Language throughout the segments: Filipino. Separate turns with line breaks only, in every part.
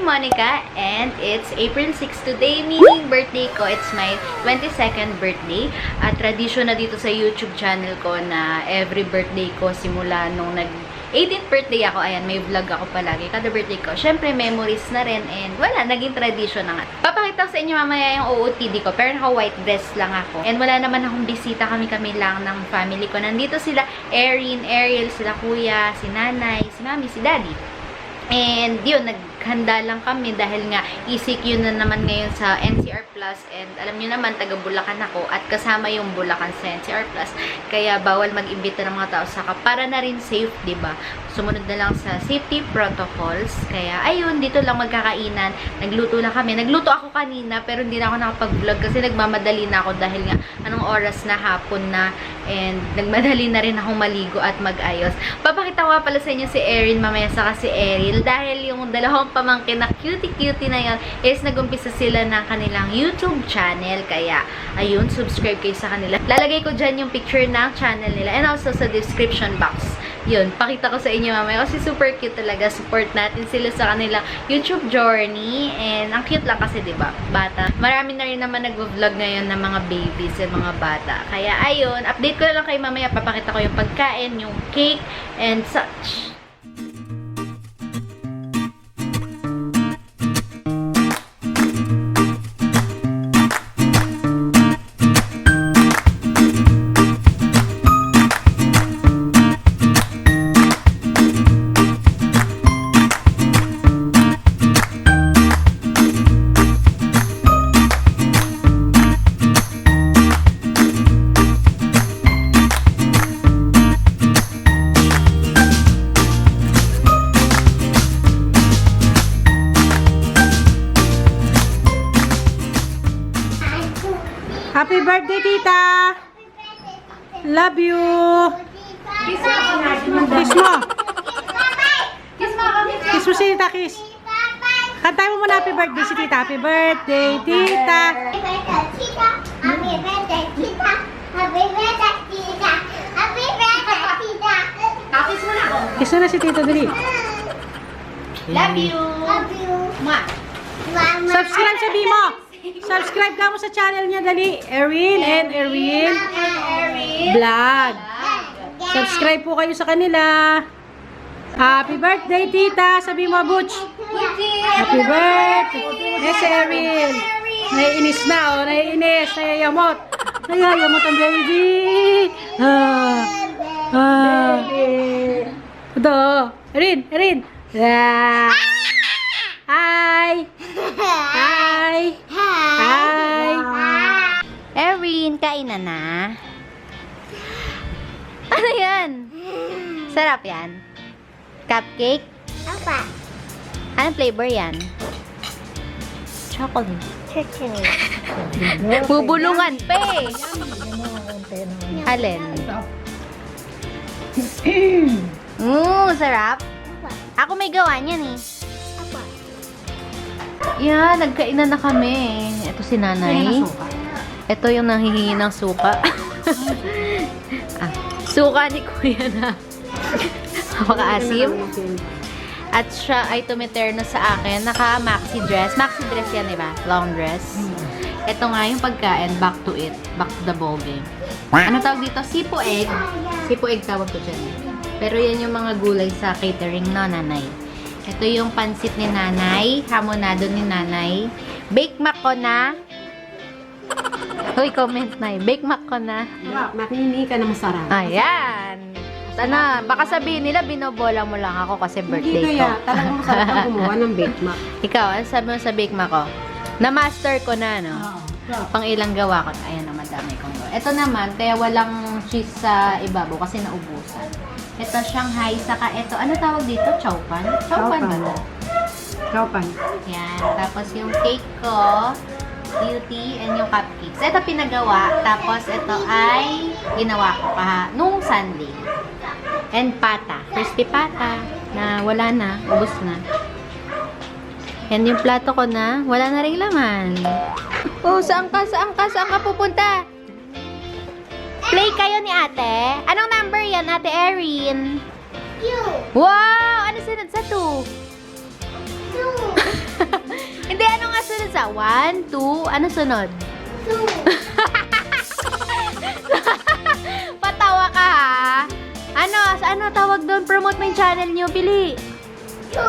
Monica and it's April 6 today, meaning birthday ko. It's my 22nd birthday. At tradisyon na dito sa YouTube channel ko na every birthday ko simula nung 18th birthday ako, ayan, may vlog ako palagi kada birthday ko. Syempre, memories na rin and wala, naging tradition na nga. Papakita ko sa inyo mamaya yung OOTD ko, pero naka-white dress lang ako. And wala naman akong bisita, kami-kami lang ng family ko. Nandito sila, Erin, Ariel, sila kuya, si nanay, si mami, si daddy. And yun, naghanda lang kami dahil nga ECQ na naman ngayon sa NCR Plus and alam niyo naman, taga Bulacan ako at kasama yung Bulacan sa NCR Plus, kaya bawal mag-imbita ng mga tao saka para na rin safe, diba? Sumunod na lang sa safety protocols. Kaya ayun, dito lang magkakainan. Nagluto lang kami. Nagluto ako kanina pero hindi na ako nakapag-vlog kasi nagmamadali na ako dahil nga anong oras na, hapon na, and nagmadali na rin akong maligo at mag-ayos. Papakita ko pala sa inyo si Erin mamaya saka si Ariel dahil yung dalawang pamangkin na cutie-cutie na yun is nag-umpisa sila ng kanilang YouTube channel. Kaya, ayun, subscribe kayo sa kanila. Lalagay ko dyan yung picture ng channel nila and also sa description box. Yun, pakita ko sa inyo mamaya kasi super cute talaga. Support natin sila sa kanilang YouTube journey and ang cute lang kasi, diba? Bata. Marami na rin naman nag-vlog ngayon ng mga babies and mga bata. Kaya, ayun, update ko na lang kayo mamaya. Papakita ko yung pagkain, yung cake, and such.
Happy birthday, tita! Love you!
Kiss mo!
Kiss mo!
Kiss mo!
Kiss mo si tita, kiss! Kantay mo muna happy birthday si tita. Happy birthday, tita!
Happy birthday, tita! Happy birthday, tita! Happy birthday, tita!
Kiss mo na ako.
Kiss mo na si tita, dali.
Love you!
Love you!
Mwah!
Mama!
Subscribe sa Bimo! Subscribe ka mo sa channel niya, dali. Erin and Erin Vlog. Subscribe po kayo sa kanila. Happy birthday, tita! Sabi mo, Butch. Happy birthday! Eh, si Erin. Naiinis na, oh. Naiinis. Nayayamot. Nayayamot ang baby. Ito. Erin, Erin. Hi! Hi! Hi!
Erin, kain na. Ano yan? Sarap yan. Cupcake?
Apa?
Anong flavor yan? Chocolate.
Chocolate.
Bubulungan pa eh. Alin? Sarap. Ako may gawa niyan eh.
Apa?
Yeah, nagkainan na kami. Ito si nanay. Ito yung nanghihingi ng suka. Suka ni kuya na. Napaka-asim. At siya ay tumiterno sa akin. Naka-maxi dress. Maxi dress yan, diba? Long dress. Ito nga yung pagkain. Back to it. Back to the bowl game. Ano tawag dito? Sipo egg. Sipo egg tawag ko dyan. Pero yan yung mga gulay sa catering na nanay. Ito yung pansit ni nanay. Hamonado ni nanay. Bake mac ko na. Hoy, comment na eh. Bake mac ko na.
Makinini ka na masarap.
Ayan. Sana, baka sabihin nila, binobola mo lang ako kasi birthday
Hindi
ko.
kaya. Talagang masarap ang gumawa ng bake mac.
Ikaw, ano sabi mo sa bake mac ko? Na-master ko na, no?
Oo.
Pang ilang gawa ko. Ayan na, madami kong gawa. Ito naman, kaya walang cheese sa ibabaw kasi naubusan. Ito, Shanghai, saka ito, ano tawag dito? Chowpan? Chowpan ba ito?
Chowpan.
Yan. Tapos yung cake ko, beauty, and yung cupcakes. Ito pinagawa. Tapos ito ay ginawa ko nung Sunday. And pata. Crispy pata. Na wala na. Ubus na. And yung plato ko na, wala na rin laman. Oh, saan ka? Saan ka? Saan ka pupunta? Play kayo ni ate. Anong number yan, ate Erin?
You.
Wow! Ano sunod sa 2?
You.
Hindi, ano nga sunod sa 1, 2, ano sunod? 2. Patawa ka ha? Ano? Sa ano tawag doon? Promote mo yung channel nyo, Pili.
2.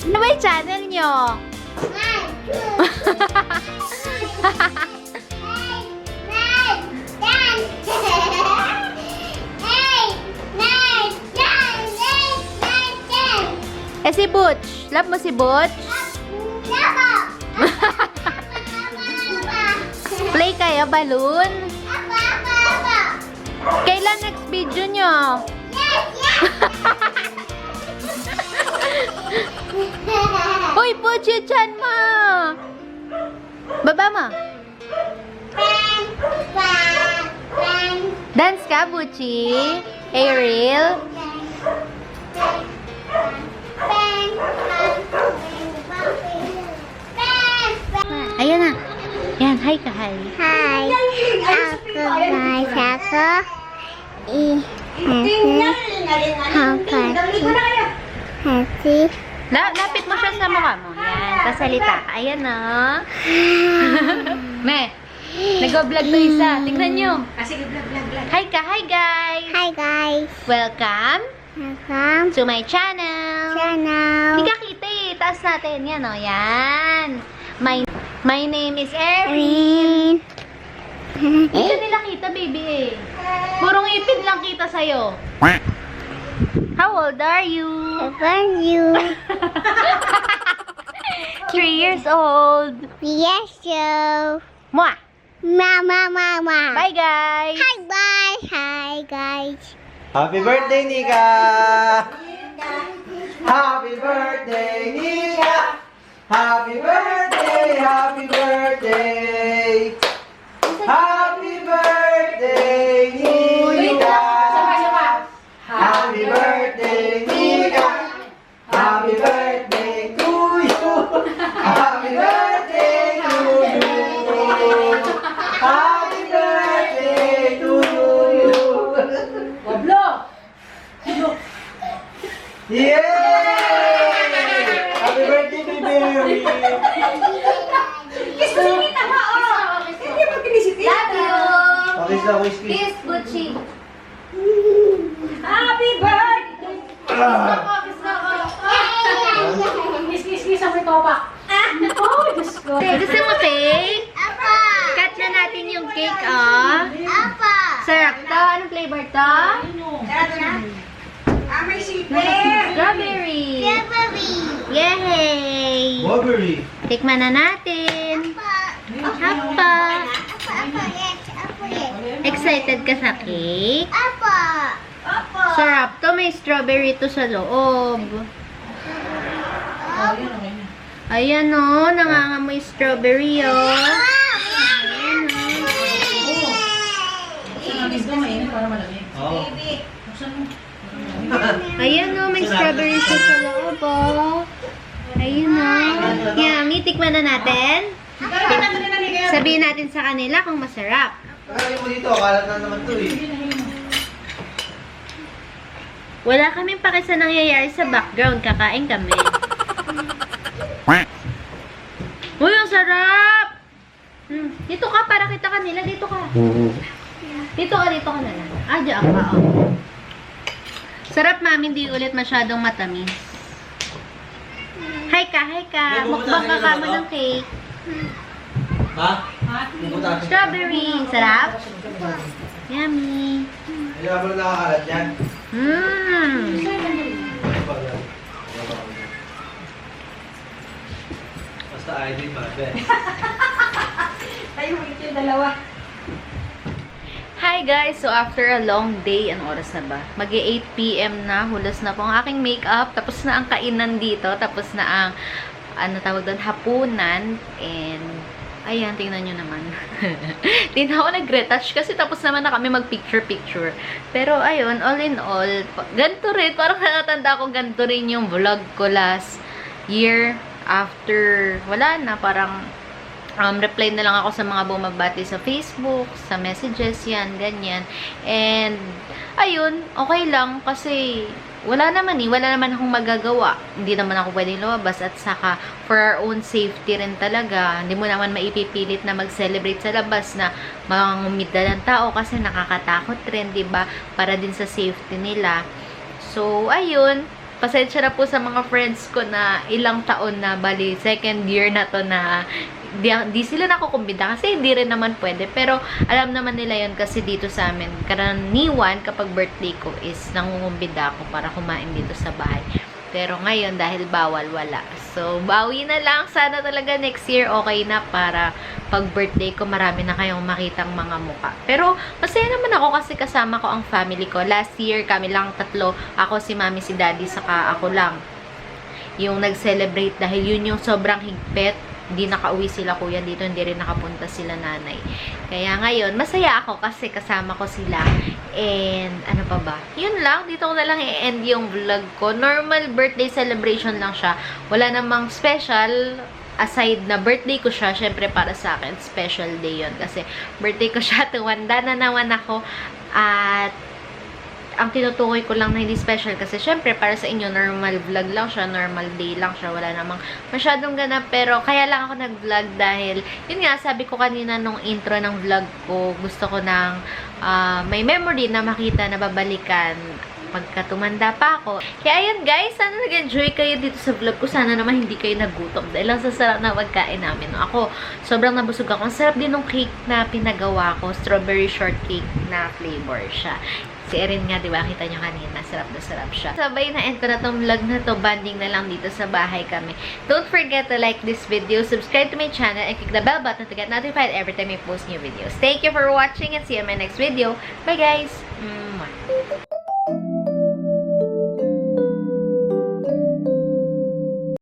Ano ba yung channel nyo?
1, 2, 3, 4, 5, 6, 7, 8, 9, 10.
Si Butch. Love mo si Butch? Play kayo, balloon? Kailan next video nyo? Uy, Butch, yung chan mo! Baba mo. Dance ka, Butchie? Ariel? Ayan na. Yan, hi ka, hi.
Hi. Ako guys, ako. Happy.
Lapit mo siya sa mukha mo. Yan, kasalita. Ayan na. Me, nag-vlog to isa. Tingnan nyo.
Sige, vlog.
Hi ka, hi guys.
Hi guys.
Welcome
Welcome
to my channel.
channel.
Hindi ka kita eh. Taas natin. Yan o. Yan. My name is Erin.
Green.
Hindi ka nila kita, baby eh. Purong ipin lang kita sa'yo. How old are you?
About you.
3 years old.
Yes, you.
Mwah!
Mama.
Bye, guys!
Hi, bye. Hi, guys.
Happy birthday, Nika! Happy birthday, Nika! Happy birthday, happy birthday! Happy birthday, Nika! Happy birthday, Nika! Happy birthday to you! Happy birthday to you! Happy birthday to you!
Wablo!
Yay! Happy birthday, baby!
Kiss ko si Nita ha, oh! Hindi mo pinisiti.
Love you!
Okay, sa whiskey.
Kiss, Gucci.
Happy birthday!
Ah!
Kiss ang may topak. Oh, Diyos ko.
Gusto mo cake?
Apa.
Cut na natin yung cake, oh.
Apa.
Sarap to. Anong flavor to?
May sipe.
Strawberry.
Strawberry.
Yay!
Strawberry.
Tikman na natin. Apa.
Yes.
Excited ka sa cake?
Apa.
Sarap to. May strawberry to sa loob. Ayan o. Nangangamoy strawberry o.
Oh.
Ayan o. May strawberry siya sa loob o. Ayun o. Yummy. Tikman na natin. Sabihin natin sa kanila kung masarap.
Tagalin mo dito, kalat na naman to eh.
Wala kaming pake sa nangyayari sa background. Kakain kami. Uy, ang sarap! Dito ka, para kita kanila. Dito ka. Dito ka na lang. Diyan ka, oh. Sarap, mami. Hindi ulit masyadong matamis. Hi ka. Mukbang ka kamo ng cake.
Ha? Pupunta ka.
Strawberry. Sarap? Yummy.
Kailangan mo na nakakalat yan. Basta ID, mabe.
Tayo ulit yung dalawa.
Hi guys! So after a long day, anong oras na ba? Mag-8 PM na, hulas na po ang aking makeup, tapos na ang kainan dito, tapos na ang, ano tawag doon, hapunan, and, ayan, tingnan nyo naman. Di na ako nag-retouch kasi tapos naman na kami mag-picture-picture. Pero ayun, all in all, ganito rin, parang nakatanda ko ganito rin yung vlog ko last year, after, wala na, parang, reply na lang ako sa mga bumabati sa Facebook, sa messages, yan, ganyan. And, ayun, okay lang kasi wala naman akong magagawa. Hindi naman ako pwedeng lumabas at saka for our own safety rin talaga. Hindi mo naman maipipilit na mag-celebrate sa labas na mangungumida ng tao kasi nakakatakot rin, 'di ba? Para din sa safety nila. So, ayun, pasensya na po sa mga friends ko na ilang taon na, bali, second year na to na di sila nakukumbida kasi hindi rin naman pwede. Pero, alam naman nila yon kasi dito sa amin, karaniwan kapag birthday ko is nangungumbida ako para kumain dito sa bahay. Pero ngayon, dahil bawal, wala. So, bawi na lang. Sana talaga next year okay na para pag birthday ko, marami na kayong makitang mga muka. Pero, masaya naman ako kasi kasama ko ang family ko. Last year, kami lang tatlo. Ako, si mami, si daddy, saka ako lang yung nag-celebrate dahil yun yung sobrang higpit. Hindi nakauwi sila kuya dito, hindi rin nakapunta sila nanay. Kaya ngayon, masaya ako kasi kasama ko sila. And, ano pa ba? Yun lang, dito ko na lang i-end yung vlog ko. Normal birthday celebration lang siya. Wala namang special. Aside na birthday ko siya, syempre para sa akin, special day yun. Kasi birthday ko siya, tuwanda na naman ako. At, ang tinutukoy ko lang na hindi special kasi syempre para sa inyo normal vlog lang siya, normal day lang siya, wala namang masyadong ganap, pero kaya lang ako nag-vlog dahil yun nga, sabi ko kanina nung intro ng vlog ko, gusto ko ng may memory na makita na babalikan pagka tumanda pa ako. Kaya ayun guys, sana nag-enjoy kayo dito sa vlog ko. Sana naman hindi kayo nagutom dahil lang sa sarap na pagkain namin. Ako, sobrang nabusog ako. Ang sarap din ng cake na pinagawa ko. Strawberry shortcake na flavor siya. Si Erin nga, diba? Kita nyo kanina. Sarap na sarap siya. Sabay na end ko na tong vlog na to. Banding na lang dito sa bahay kami. Don't forget to like this video, subscribe to my channel, and click the bell button to get notified every time I post new videos. Thank you for watching and see you in my next video. Bye guys! Mwah.